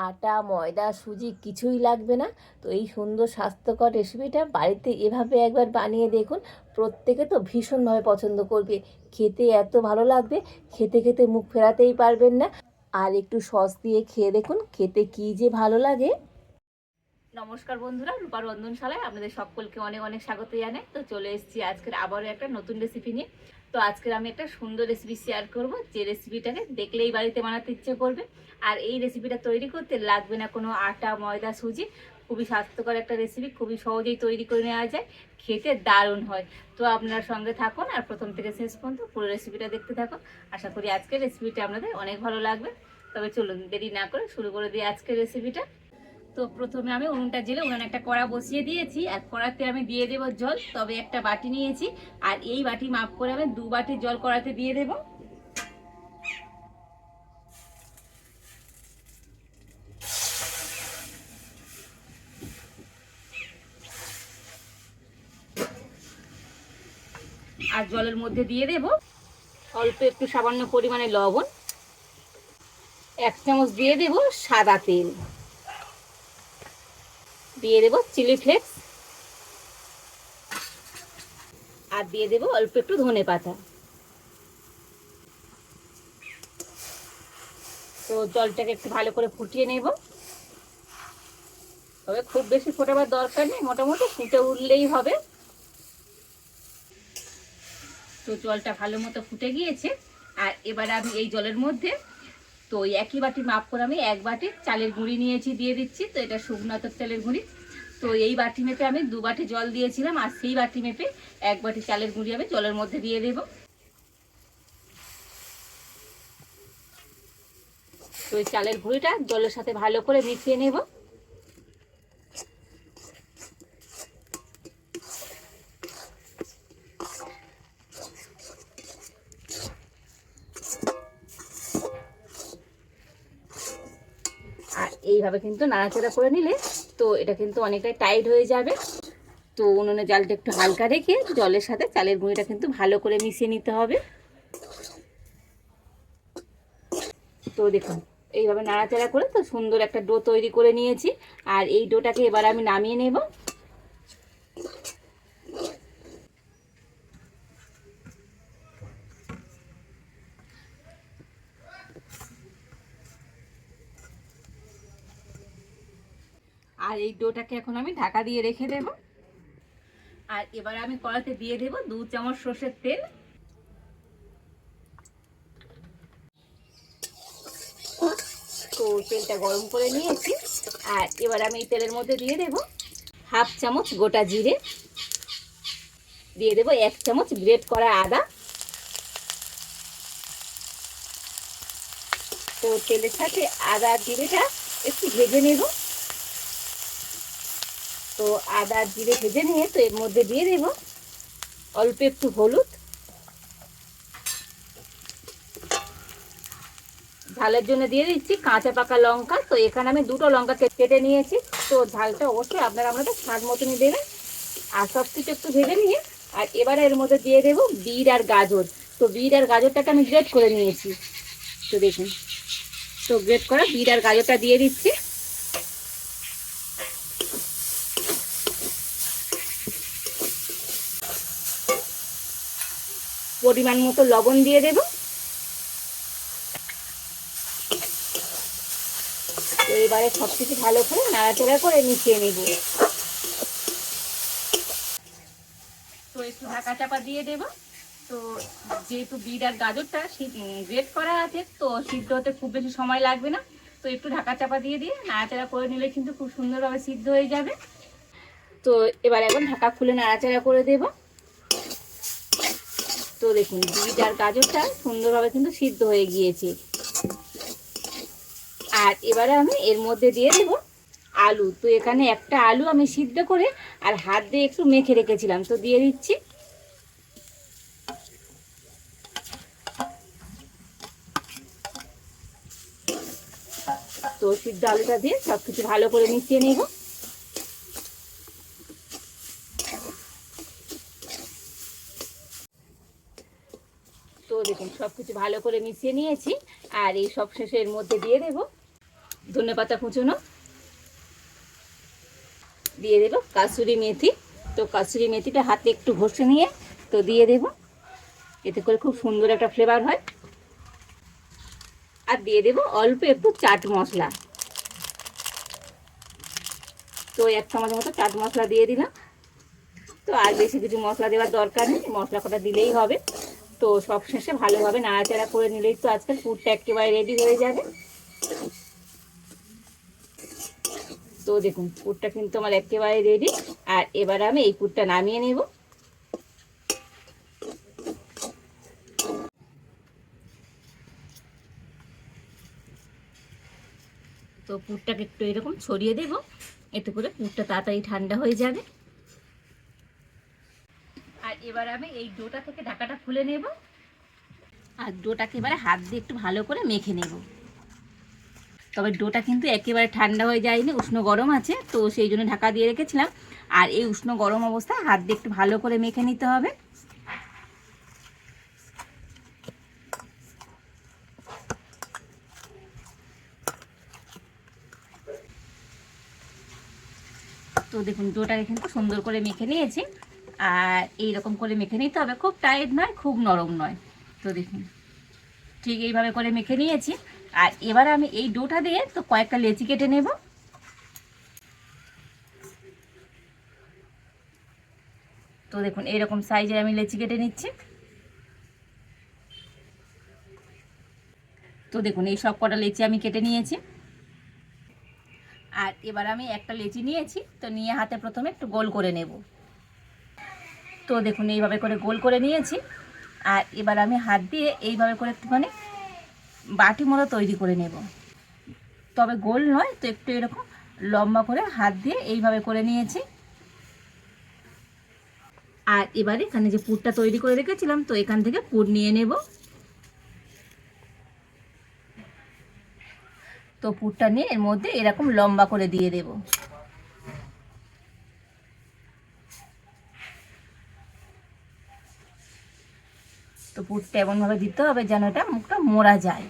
আটা ময়দা সুজি কিছুই লাগবে না। তো এই সুন্দর স্বাস্থ্যকর রেসিপিটা বাড়িতে এভাবে একবার বানিয়ে দেখুন। প্রত্যেকে তো ভীষণভাবে পছন্দ করবে, খেতে এত ভালো লাগবে, খেতে খেতে মুখ ফেরাতেই পারবেন না। আর একটু সস দিয়ে খেয়ে দেখুন, খেতে কী যে ভালো লাগে। নমস্কার বন্ধুরা, রূপার রন্ধনশালায় আপনাদের সকলকে অনেক অনেক স্বাগত জানাই। তো চলে এসেছি আজকের আবারও একটা নতুন রেসিপি নিয়ে। তো আজকের আমি একটা সুন্দর রেসিপি শেয়ার করব, যে রেসিপিটাকে দেখলেই বাড়িতে বানাতে ইচ্ছে করবে। আর এই রেসিপিটা তৈরি করতে লাগবে না কোনো আটা ময়দা সুজি। খুবই স্বাস্থ্যকর একটা রেসিপি, খুবই সহজেই তৈরি করে নেওয়া যায়, খেতে দারুণ হয়। তো আপনার সঙ্গে থাকুন আর প্রথম থেকে শেষ পর্যন্ত পুরো রেসিপিটা দেখতে থাকুন। আশা করি আজকের রেসিপিটা আপনাদের অনেক ভালো লাগবে। তবে চলুন দেরি না করে শুরু করে দিই আজকের রেসিপিটা। তো প্রথমে আমি উনুনটা জেলে উনুনে একটা কড়া বসিয়ে দিয়েছি, আর কড়াতে আমি দিয়ে দেবো জল। তবে একটা বাটি নিয়েছি, আর এই বাটি মাপ করে আমি 2 বাটি জল কড়াতে দিয়ে দেবো। আর জলের মধ্যে দিয়ে দেব অল্প একটু সামান্য পরিমাণে লবণ, 1 চামচ দিয়ে দেব সাদা তেল, দিয়ে দেব চিলি ফ্লেক্স, আর দিয়ে দেব অল্প একটু ধনে পাতা। তো জলটাকে একটু ভালো করে ফুটিয়ে নেব। তবে খুব বেশি ফোটাবার দরকার নেই, মোটামুটি ফুটে উঠলেই হবে। তো জলটা ভালো মতো ফুটে গিয়েছে, আর এবারে আমি এই জলের মধ্যে তো একই বাটি মাপ করে আমি 1 বাটি চালের গুঁড়ি নিয়েছি, দিয়ে দিচ্ছি। তো এটা শুকনো চালের গুঁড়ি। তো এই বাটি মেপে আমি 2 বাটি জল দিয়েছিলাম, আর সেই বাটি মেপে 1 বাটি চালের গুঁড়ি আমি জলের মধ্যে দিয়ে দেব। তো এই চালের গুঁড়িটা জলের সাথে ভালো করে মিশিয়ে নেব। আর এইভাবে কিন্তু নাড়াচাড়া করে নিলে তো এটা কিন্তু অনেকটাই টাইট হয়ে যাবে। তো উনুনে জালটা একটু হালকা রেখে জলের সাথে চালের গুঁড়িটা কিন্তু ভালো করে মিশিয়ে নিতে হবে। তো দেখুন এইভাবে নাড়াচাড়া করে তো সুন্দর একটা ডো তৈরি করে নিয়েছি। আর এই ডোটাকে এবার আমি নামিয়ে নেব। আর এই ডোটাকে এখন আমি ঢাকা দিয়ে রেখে দেব। আর এবার আমি কড়াতে দিয়ে দেব 2 চামচ সর্ষের তেল। তো তেলটা গরম করে নিয়েছি, আর এবার আমি এই তেলের মধ্যে দিয়ে দেব 1/2 চামচ গোটা জিরে, দিয়ে দেব 1 চামচ গ্রেট করা আদা। তো তেলের সাথে আদা জিরেটা একটু ভেজে নেব। তো আদা জিরে ভেজে নিয়ে তো এর মধ্যে দিয়ে দেব অল্প একটু হলুদ, ঝালের জন্য দিয়ে দিচ্ছি কাঁচা পাকা লঙ্কা। তো এখানে আমি 2টো লঙ্কা কেটে নিয়েছি। তো ঝালটা অবশ্যই আপনারা আপনাদের স্বাদ মতনই দেবেন। আর সব কিছু একটু ভেজে নিয়ে আর এবারে এর মধ্যে দিয়ে দেবো বিট আর গাজর। তো বিট আর গাজরটাকে আমি গ্রেট করে নিয়েছি। তো দেখুন, তো গ্রেট করা বিট আর গাজরটা দিয়ে দিচ্ছি। পরিমাণ মতো লবণ দিয়ে দেব। তো এবারে সব কিছু ভালো করে নাড়াচাড়া করে মিশিয়ে নেব। তো একটু ঢাকা চাপা দিয়ে দেব। তো যেহেতু বিট আর গাজরটা গ্রেট করা আছে, তো সিদ্ধ হতে খুব বেশি সময় লাগবে না। তো একটু ঢাকা চাপা দিয়ে নাড়াচাড়া করে নিলে কিন্তু খুব সুন্দরভাবে সিদ্ধ হয়ে যাবে। তো এবার এখন ঢাকা খুলে নাড়াচাড়া করে দেব। তো দেখুন বিট আর গাজরটা সুন্দরভাবে কিন্তু সিদ্ধ হয়ে গিয়েছে। আর এবারে আমি এর মধ্যে দিয়ে দেব আলু। তো এখানে একটা আলু আমি সিদ্ধ করে আর হাত দিয়ে একটু মেখে রেখেছিলাম, তো দিয়ে দিচ্ছি। তো সিদ্ধ আলুটা দিয়ে সব কিছু ভালো করে মিশিয়ে নেব। তো দেখুন সব কিছু ভালো করে মিশিয়ে নিয়েছি। আর এই সব শেষে এর মধ্যে দিয়ে দেব ধনেপাতা কুচনো, দিয়ে দেবো কাসুরি মেথি। তো কাসুরি মেথিটা হাতে একটু ঘষে নিয়ে তো দিয়ে দেবো, এতে করে খুব সুন্দর একটা ফ্লেভার হয়। আর দিয়ে দেবো অল্প একটু চাট মশলা, তো 1 চামচ মতো চাট মশলা দিয়ে দিলাম। তো আর বেশি কিছু মশলা দেওয়ার দরকার নেই, মশলা কটা দিলেই হবে। তো সব শেষে ভালোভাবে নাড়াচাড়া করে নিলেই তো আজকের পুরটা একেবারে রেডি হয়ে যাবে। তো দেখুন পুরটা কিন্তু আমার একেবারে রেডি। আর এবার আমি এই পুরটা নামিয়ে নেব। তো পুরটাকে একটু এরকম ছড়িয়ে দেব, এতে করে পুরটা তাড়াতাড়ি ঠান্ডা হয়ে যাবে। আর এবার আমি এই ডোটা থেকে ঢাকাটা খুলে নেব, আর ডোটাকে এবারে হাত দিয়ে একটু ভালো করে মেখে নেব। তবে ডোটা কিন্তু একেবারে ঠান্ডা হয়ে যায়নি, উষ্ণ গরম আছে, তো সেই জন্য ঢাকা দিয়ে রেখেছিলাম। আর এই উষ্ণ গরম অবস্থায় হাত দিয়ে একটু ভালো করে মেখে নিতে হবে। তো দেখুন ডোটাকে কিন্তু সুন্দর করে মেখে নিয়েছি। আর এইরকম করে মেখে নিতে হবে, খুব টাইট নয় খুব নরম নয়। তো দেখুন ঠিক এইভাবে করে মেখে নিয়েছি। আর এবার আমি এই ডোটা দিয়ে তো কয়েকটা লেচি কেটে নেব। তো দেখুন এইরকম সাইজের আমি লেচি কেটে নিচ্ছি। তো দেখুন এই সব কটা লেচি আমি কেটে নিয়েছি। আর এবার আমি একটা লেচি নিয়েছি, তো নিয়ে হাতে প্রথমে একটু গোল করে নেব। তো দেখুন এইভাবে করে গোল করে নিয়েছি। আর এবার আমি হাত দিয়ে এইভাবে করে একটুখানি বাটি মতো তৈরি করে নেব। তবে গোল নয়, তো একটু এরকম লম্বা করে হাত দিয়ে এইভাবে করে নিয়েছি। আর এবারে এখানে যে পুরটা তৈরি করে রেখেছিলাম, তো এখান থেকে পুর নিয়ে নেব। তো পুরটা নিয়ে এর মধ্যে এরকম লম্বা করে দিয়ে দেব। তো পুরটা এমনভাবে দিতে হবে যেন এটা মুখটা মোড়া যায়।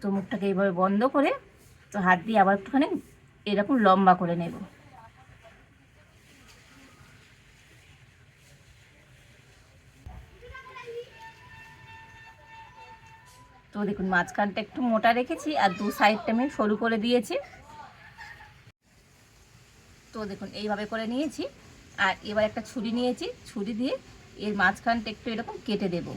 তো মুখটাকে এইভাবে বন্ধ করে তো হাত দিয়ে আবার একটুখানি এরকম লম্বা করে নেব। তো দেখুন মাঝখানটা একটু মোটা রেখেছি আর দু সাইডটা আমি সরু করে দিয়েছি। তো দেখুন এইভাবে করে নিয়েছি। আর এবার একটা ছুরি নিয়েছি, ছুরি দিয়ে এর মাঝখানটা একটু এরকম কেটে দেব।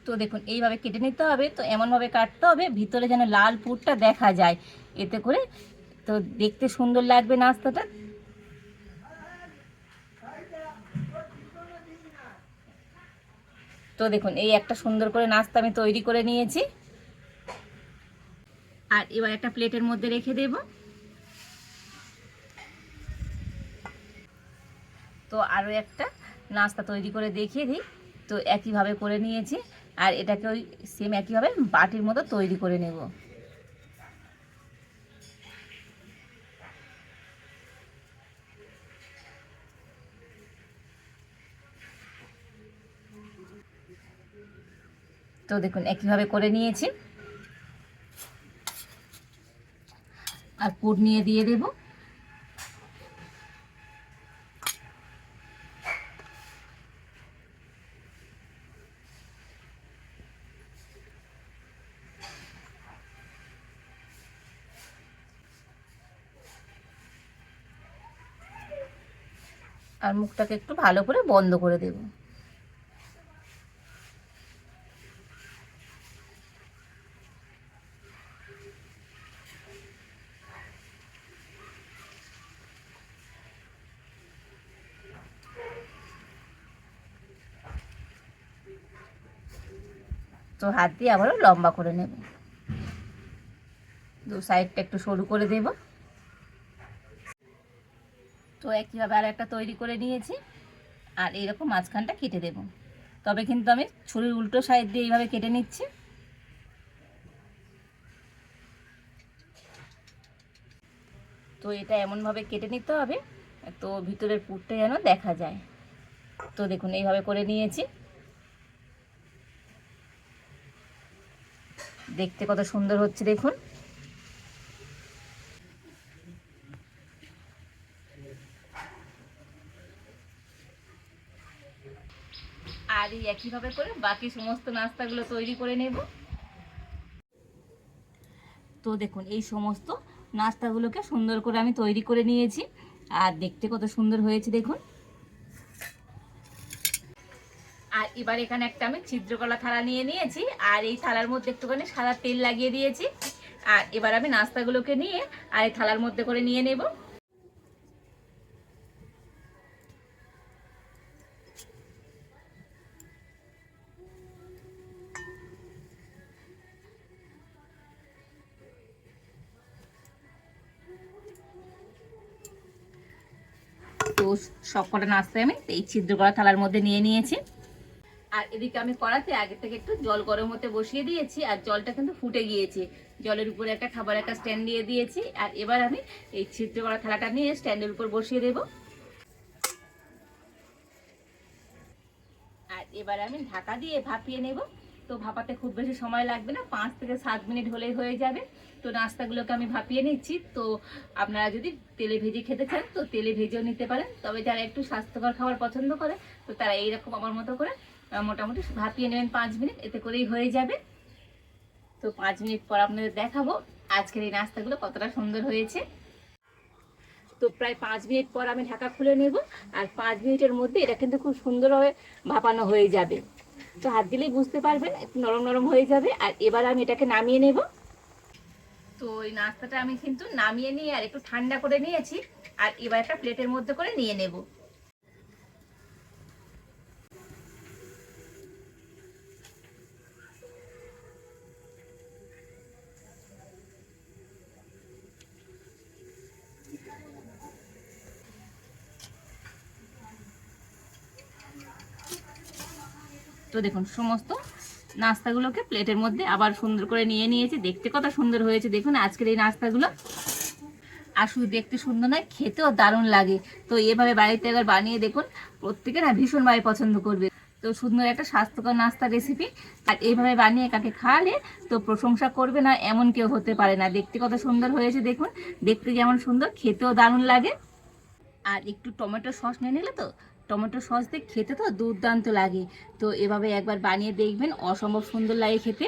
তো দেখুন এইভাবে কেটে নিতে হবে, তো এমনভাবে কাটতে হবে ভিতরে যেন লাল পুরটা দেখা যায়, এতে করে তো দেখতে সুন্দর লাগবে নাস্তাটা। তো দেখুন এই একটা সুন্দর করে নাস্তা আমি তৈরি করে নিয়েছি। আর এবার একটা প্লেটের মধ্যে রেখে দেব। তো আরও একটা নাস্তা তৈরি করে দেখিয়ে দিই। তো একইভাবে করে নিয়েছি, আর এটাকে ওই সেম একইভাবে বাটির মতো তৈরি করে নেব। তো দেখুন একইভাবে করে নিয়েছি। আর পুর নিয়ে দিয়ে দেব। আর মুখটাকে একটু ভালো করে বন্ধ করে দেব। তো হাত দিয়ে আবারও লম্বা করে নেব, দু সাইডটা একটু সরু করে দেব। তো একইভাবে আর একটা তৈরি করে নিয়েছি, আর এইরকম মাঝখানটা কেটে দেব। তবে কিন্তু আমি ছুরির উল্টো সাইড দিয়ে এইভাবে কেটে নিচ্ছি। তো এটা এমনভাবে কেটে নিতে হবে তো ভিতরের পুরটা যেন দেখা যায়। তো দেখুন এইভাবে করে নিয়েছি, দেখতে কত সুন্দর হচ্ছে দেখুন। আর এই একইভাবে করে বাকি সমস্ত নাস্তাগুলো তৈরি করে নেব। তো দেখুন এই সমস্ত নাস্তাগুলোকে সুন্দর করে আমি তৈরি করে নিয়েছি, আর দেখতে কত সুন্দর হয়েছে দেখুন। আর এবার এখানে একটা আমি ছিদ্রকলা থালা নিয়ে নিয়েছি, আর এই থালার মধ্যে একটুখানি সাদা তেল লাগিয়ে দিয়েছি। আর এবার আমি নাস্তাগুলোকে নিয়ে আর এই থালার মধ্যে করে নিয়ে নেব। তো সবকটা নাস্তায় আমি এই ছিদ্র করা থালার মধ্যে নিয়ে নিয়েছি। আর এদিকে আমি কড়াতে আগে থেকে একটু জল গরম হতে বসিয়ে দিয়েছি, আর জলটা কিন্তু ফুটে গিয়েছে। জলের উপরে একটা খাবার একটা স্ট্যান্ড দিয়ে দিয়েছি, আর এবার আমি এই ছিদ্র করা থালাটা নিয়ে স্ট্যান্ডের উপর বসিয়ে দেব। আর এবার আমি ঢাকা দিয়ে ভাপিয়ে নেব। তো ভাপাতে খুব বেশি সময় লাগবে না, 5 থেকে 7 মিনিট হলেই হয়ে যাবে। তো নাস্তাগুলোকে আমি ভাপিয়ে নিচ্ছি। তো আপনারা যদি তেলে ভেজে খেতে চান তো তেলে ভেজেও নিতে পারেন, তবে যারা একটু স্বাস্থ্যকর খাবার পছন্দ করে তো তারা এইরকম আমার মতো করে মোটামুটি ভাপিয়ে নেবেন 5 মিনিট, এতে করেই হয়ে যাবে। তো 5 মিনিট পর আপনাদের দেখাবো আজকের এই নাস্তাগুলো কতটা সুন্দর হয়েছে। তো প্রায় 5 মিনিট পর আমি ঢাকা খুলে নেব, আর 5 মিনিটের মধ্যে এটা কিন্তু খুব সুন্দরভাবে ভাপানো হয়ে যাবে। তো হাত দিলেই বুঝতে পারবেন একটু নরম নরম হয়ে যাবে। আর এবার আমি এটাকে নামিয়ে নেব। তো এই নাস্তাটা আমি কিন্তু নামিয়ে নিয়ে আর একটু ঠান্ডা করে নিয়েছি, আর এবার একটা প্লেটের মধ্যে করে নিয়ে নেব। তো দেখুন সমস্ত নাস্তাগুলোকে প্লেটের মধ্যে আবার সুন্দর করে নিয়ে নিয়েছি, দেখতে কত সুন্দর হয়েছে দেখুন আজকের এই নাস্তাগুলো। আর শুধু দেখতে সুন্দর নয়, খেতেও দারুণ লাগে। তো এভাবে বাড়িতে একবার বানিয়ে দেখুন, প্রত্যেকে না ভীষণভাবে পছন্দ করবে। তো সুন্দর একটা স্বাস্থ্যকর নাস্তা রেসিপি, আর এইভাবে বানিয়ে কাকে খাওয়ালে তো প্রশংসা করবে না এমন কেউ হতে পারে না। দেখতে কত সুন্দর হয়েছে দেখুন, দেখতে যেমন সুন্দর খেতেও দারুণ লাগে। আর একটু টমেটো সস নিয়ে নিলে তো টমেটো সস দিয়ে খেতে তো দুর্দান্ত লাগে। তো এভাবে একবার বানিয়ে দেখবেন, অসম্ভব সুন্দর লাগে খেতে।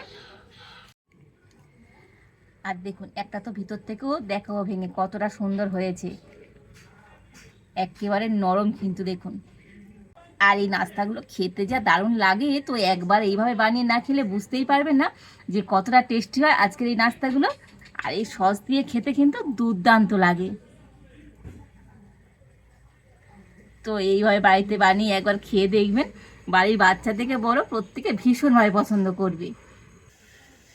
আর দেখুন একটা তো ভিতর থেকেও দেখাও ভেঙে কতটা সুন্দর হয়েছে, একেবারে নরম কিন্তু দেখুন। আর এই নাস্তাগুলো খেতে যা দারুণ লাগে, তো একবার এইভাবে বানিয়ে না খেলে বুঝতেই পারবেন না যে কতটা টেস্টি হয় আজকের এই নাস্তাগুলো। আর এই সস দিয়ে খেতে কিন্তু দুর্দান্ত লাগে। তো এইভাবে বাড়িতে বানিয়ে একবার খেয়ে দেখবেন, বাড়ির বাচ্চা থেকে বড় প্রত্যেকে ভীষণভাবে পছন্দ করবে।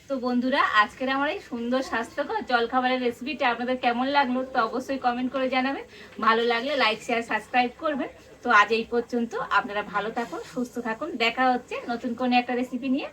তো বন্ধুরা আজকের আমার এই সুন্দর স্বাস্থ্যকর জলখাবারের রেসিপিটা আপনাদের কেমন লাগলো তো অবশ্যই কমেন্ট করে জানাবেন। ভালো লাগলে লাইক শেয়ার সাবস্ক্রাইব করবেন। তো আজ এই পর্যন্ত, আপনারা ভালো থাকুন সুস্থ থাকুন, দেখা হচ্ছে নতুন কোনো একটা রেসিপি নিয়ে।